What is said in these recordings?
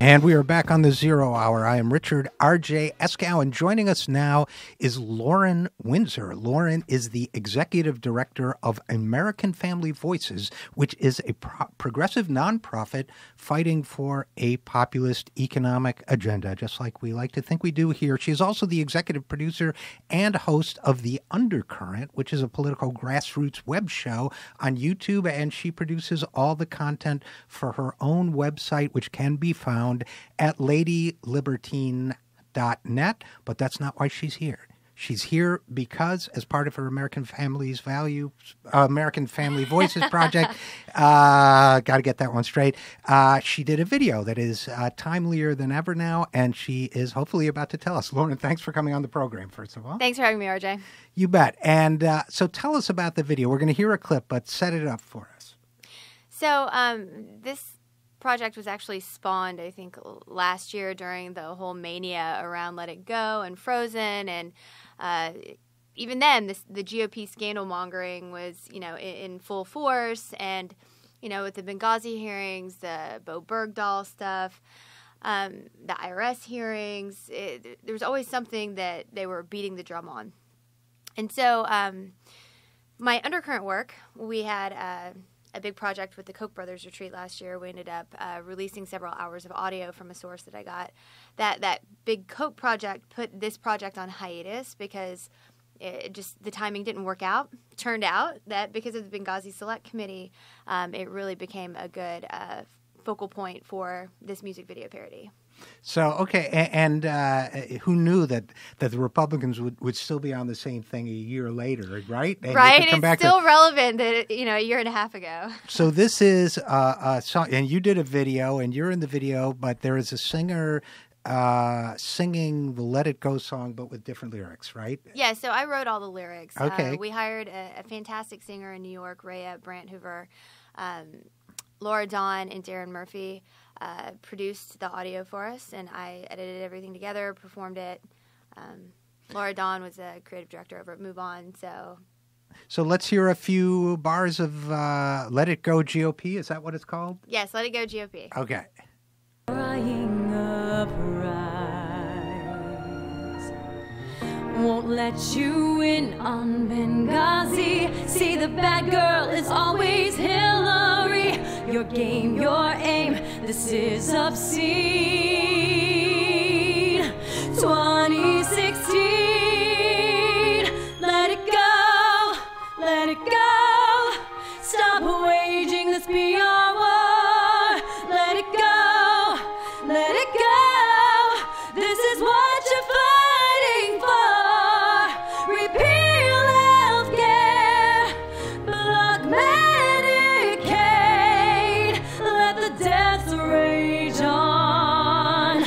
And we are back on the Zero Hour. I am Richard RJ Eskow, and joining us now is Lauren Windsor. Lauren is the executive director of American Family Voices, which is a progressive nonprofit fighting for a populist economic agenda, just like we like to think we do here. She is also the executive producer and host of The Undercurrent, which is a political grassroots web show on YouTube, and she produces all the content for her own website, which can be found at ladylibertine.net, but that's not why she's here. She's here because, as part of her American Family Voices project, got to get that one straight, she did a video that is timelier than ever now, and she is hopefully about to tell us. Lauren, thanks for coming on the program, first of all. Thanks for having me, RJ. You bet. And so tell us about the video. We're going to hear a clip, but set it up for us. So this project was actually spawned, I think, last year during the whole mania around Let It Go and Frozen, and even then, the GOP scandal mongering was, in full force, and with the Benghazi hearings, the Bo Bergdahl stuff, the IRS hearings, there was always something that they were beating the drum on, and so my undercurrent work, we had a big project with the Koch brothers retreat last year. We ended up releasing several hours of audio from a source that I got. That big Koch project put this project on hiatus because the timing didn't work out. Turned out that because of the Benghazi Select Committee, it really became a good focal point for this music video parody. So, okay, and who knew that the Republicans would still be on the same thing a year later, right? And right, it's still relevant, a year and a half ago. So this is a song, and you did a video, and you're in the video, but there is a singer singing the Let It Go song, but with different lyrics, right? Yeah, so I wrote all the lyrics. Okay. We hired a fantastic singer in New York, Rhea Brandt Hoover, Laura Dawn, and Darren Murphy. Produced the audio for us, and I edited everything together, performed it. Laura Dawn was a creative director over at Move On. So let's hear a few bars of Let It Go GOP. Is that what it's called? Yes, Let It Go GOP. Okay. Crying uprise, won't let you in on Benghazi. See, the bad girl is always Hillary. Your game, your aim, this is obscene. 2016, let it go, let it go. Stop waging this PR war. Let it go, let it go. This is what you're fighting for. Repeal healthcare, block Medicaid. Let the deaths rage on.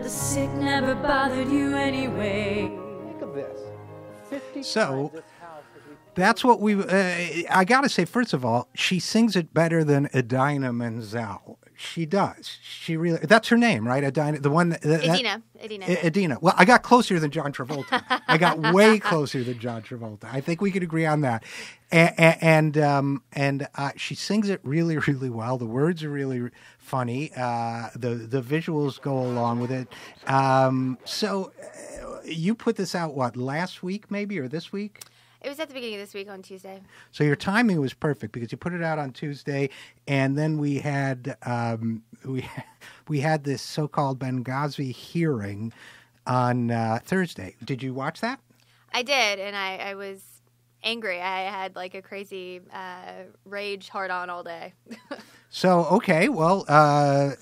The sick never bothered you anyway. Think of this. 50 so that's what we. I got to say, first of all, she sings it better than Idina Menzel. She does. She really. That's her name, right? Idina, the one. Idina. Idina. Well, I got closer than John Travolta. I got way closer than John Travolta. I think we could agree on that. And she sings it really, really well. The words are really funny. The visuals go along with it. So you put this out last week maybe, or this week? It was at the beginning of this week on Tuesday. So your timing was perfect because you put it out on Tuesday, and then we had we had this so-called Benghazi hearing on Thursday. Did you watch that? I did, and I was angry. I had like a crazy rage hard-on all day. So, okay, well, I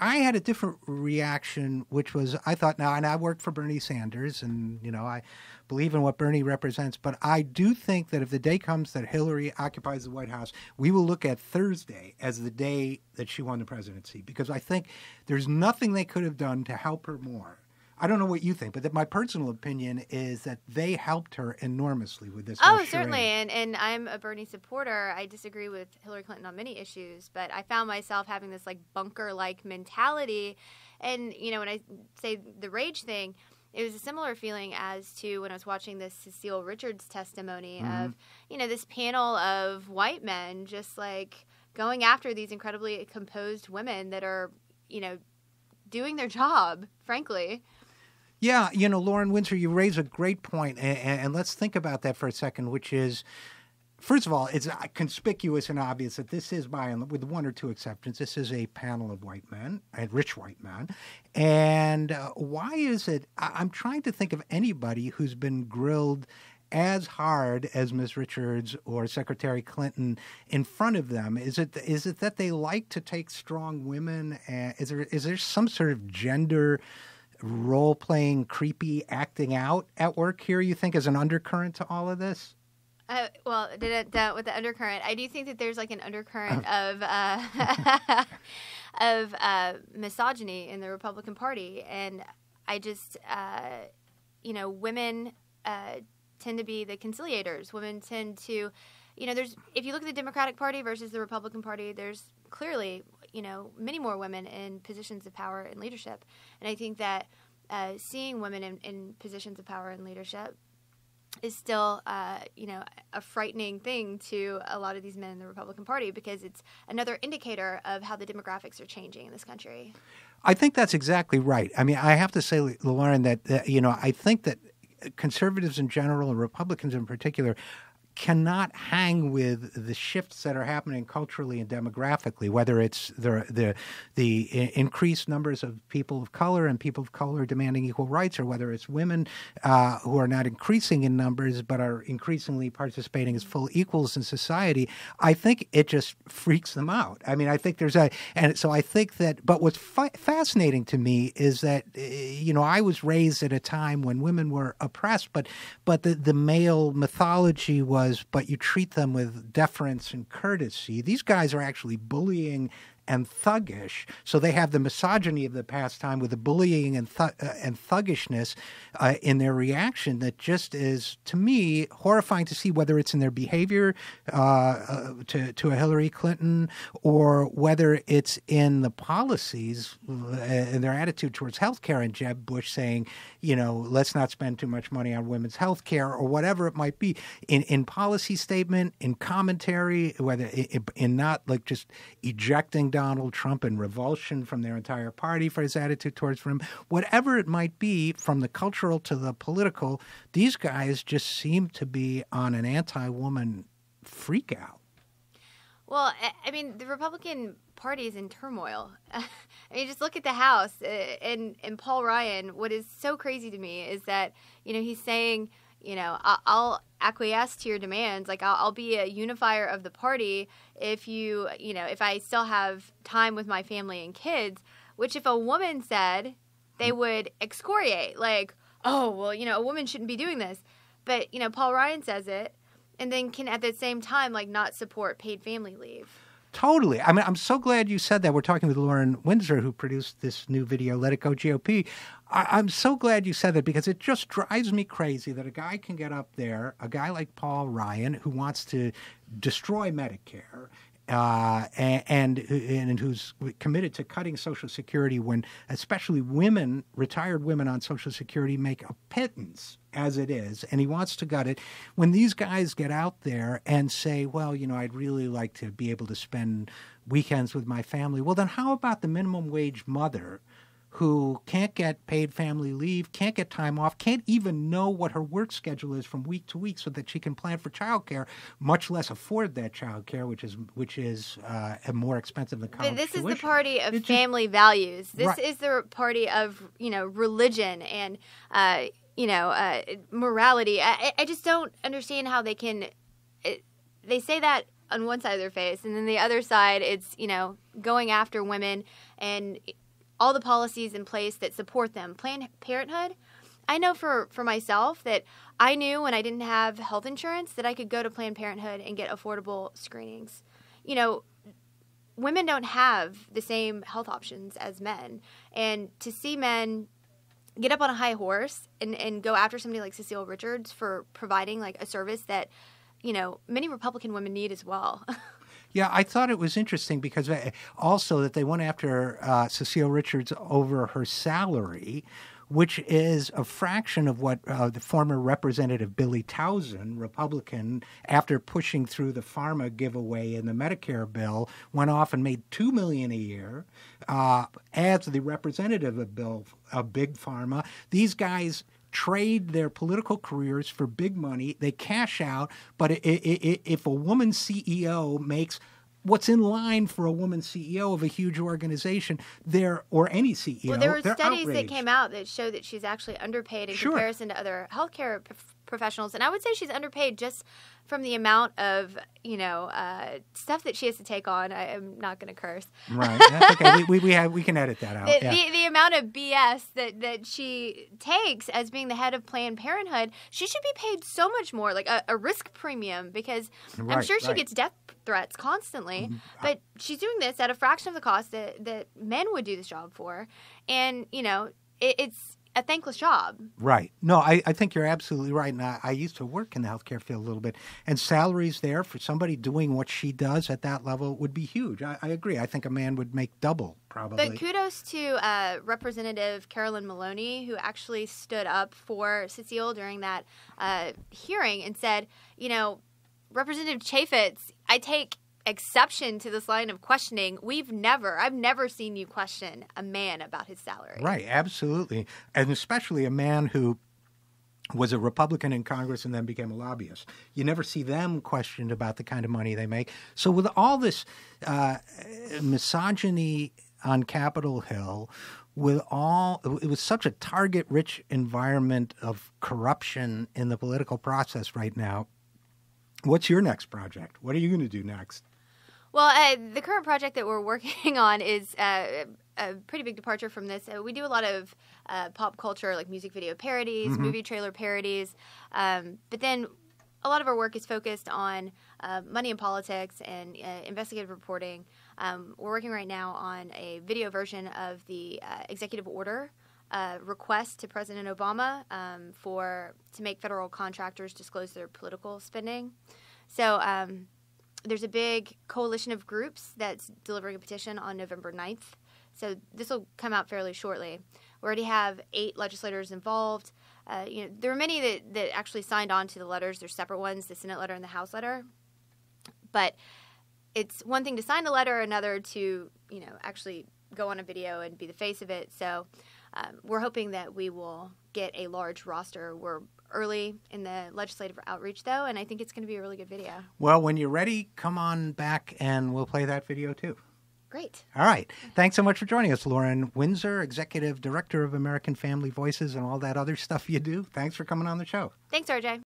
had a different reaction, which was I thought now, and I worked for Bernie Sanders, and I believe in what Bernie represents, but I do think that if the day comes that Hillary occupies the White House, we will look at Thursday as the day that she won the presidency, because I think there's nothing they could have done to help her more. I don't know what you think, but my personal opinion is that they helped her enormously with this. Oh, certainly, and I'm a Bernie supporter. I disagree with Hillary Clinton on many issues, but I found myself having this like bunker-like mentality, and when I say the rage thing, it was a similar feeling as to when I was watching this Cecile Richards testimony of, this panel of white men just like going after these incredibly composed women that are, doing their job, frankly. Yeah, Lauren Windsor, you raise a great point, and let's think about that for a second, which is, first of all, it's conspicuous and obvious that this is, with one or two exceptions, this is a panel of white men, rich white men. And why is it, I'm trying to think of anybody who's been grilled as hard as Ms. Richards or Secretary Clinton in front of them. Is it that they like to take strong women? Is there some sort of gender role-playing, creepy acting out at work here, you think, as an undercurrent to all of this? Well, with the undercurrent, I do think that there's like an undercurrent of misogyny in the Republican Party, and I just, women tend to be the conciliators. Women tend to, if you look at the Democratic Party versus the Republican Party, there's clearly, many more women in positions of power and leadership, and I think that seeing women in positions of power and leadership is still, a frightening thing to a lot of these men in the Republican Party, because it's another indicator of how the demographics are changing in this country. I think that's exactly right. I mean, I have to say, Lauren, that, I think that conservatives in general and Republicans in particular cannot hang with the shifts that are happening culturally and demographically, whether it's the increased numbers of people of color and people of color demanding equal rights, or whether it's women who are not increasing in numbers but are increasingly participating as full equals in society. I think it just freaks them out. I mean, I think so I think that, but what's fascinating to me is that, I was raised at a time when women were oppressed, but the male mythology was, but you treat them with deference and courtesy. These guys are actually bullying and thuggish. So they have the misogyny of the past time with the bullying and thuggishness in their reaction that just is, to me, horrifying to see, whether it's in their behavior to a Hillary Clinton, or whether it's in the policies and their attitude towards health care, and Jeb Bush saying, let's not spend too much money on women's health care, or whatever it might be, in policy statement, in commentary, whether in not like just ejecting Donald Trump in revulsion from their entire party for his attitude towards him, whatever it might be, from the cultural to the political, these guys just seem to be on an anti-woman freak out. Well, I mean, the Republican Party is in turmoil. I mean, just look at the House and Paul Ryan. What is so crazy to me is that, he's saying, I'll acquiesce to your demands. Like, I'll be a unifier of the party if if I still have time with my family and kids, which if a woman said, they would excoriate. Like, oh, well, a woman shouldn't be doing this. But, Paul Ryan says it, and then can at the same time, like, not support paid family leave. Totally. I mean, I'm so glad you said that. We're talking with Lauren Windsor, who produced this new video, Let It Go GOP. I'm so glad you said that, because it just drives me crazy that a guy can get up there, a guy like Paul Ryan, who wants to destroy Medicare, and who's committed to cutting Social Security, when especially women, retired women on Social Security, make a pittance as it is, and he wants to gut it. When these guys get out there and say, well, I'd really like to be able to spend weekends with my family, well, then how about the minimum wage mother who can't get paid family leave, can't get time off, can't even know what her work schedule is from week to week so that she can plan for childcare, much less afford that childcare, which is more expensive than college This tuition. Is the party of family values. This Right. is the party of, religion and, morality. I just don't understand how they can they say that on one side of their face, and then the other side, it's, going after women and all the policies in place that support them. Planned Parenthood, I know for myself that I knew when I didn't have health insurance that I could go to Planned Parenthood and get affordable screenings. Women don't have the same health options as men. And to see men get up on a high horse and go after somebody like Cecile Richards for providing like a service that, many Republican women need as well. Yeah, I thought it was interesting because also that they went after Cecile Richards over her salary, which is a fraction of what the former Representative Billy Towson, Republican, after pushing through the pharma giveaway in the Medicare bill, went off and made $2 million a year as the representative of Big Pharma. These guys trade their political careers for big money. They cash out, but if a woman CEO makes what's in line for a woman CEO of a huge organization, or any CEO, well, there were studies outraged. that came out that showed that she's actually underpaid in comparison to other healthcare professionals, and I would say she's underpaid just from the amount of stuff that she has to take on. I'm not going to curse. Right, that's okay. we can edit that out. The amount of BS that she takes as being the head of Planned Parenthood, she should be paid so much more, like a risk premium, because I'm sure she gets death threats constantly, but she's doing this at a fraction of the cost that men would do this job for, and it's a thankless job. Right. No, I think you're absolutely right. And I used to work in the healthcare field a little bit, and salaries there for somebody doing what she does at that level would be huge. I agree. I think a man would make double, probably. But kudos to Representative Carolyn Maloney, who actually stood up for Cecile during that hearing and said, Representative Chaffetz, I take exception to this line of questioning. I've never seen you question a man about his salary. Right, absolutely. And especially a man who was a Republican in Congress and then became a lobbyist. You never see them questioned about the kind of money they make. So with all this misogyny on Capitol Hill, it was such a target-rich environment of corruption in the political process right now. What's your next project? What are you going to do next? Well, the current project that we're working on is a pretty big departure from this. We do a lot of pop culture, like music video parodies, movie trailer parodies, but then a lot of our work is focused on money and politics and investigative reporting. We're working right now on a video version of the executive order request to President Obama to make federal contractors disclose their political spending. So there's a big coalition of groups that's delivering a petition on November 9th. So this will come out fairly shortly. We already have 8 legislators involved. There were many that actually signed on to the letters. There's separate ones, the Senate letter and the House letter. But it's one thing to sign a letter, another to, actually go on a video and be the face of it. So we're hoping that we will get a large roster. We're early in the legislative outreach, though, and I think it's going to be a really good video. Well, when you're ready, come on back and we'll play that video, too. Great. All right. Thanks so much for joining us, Lauren Windsor, Executive Director of American Family Voices and all that other stuff you do. Thanks for coming on the show. Thanks, RJ.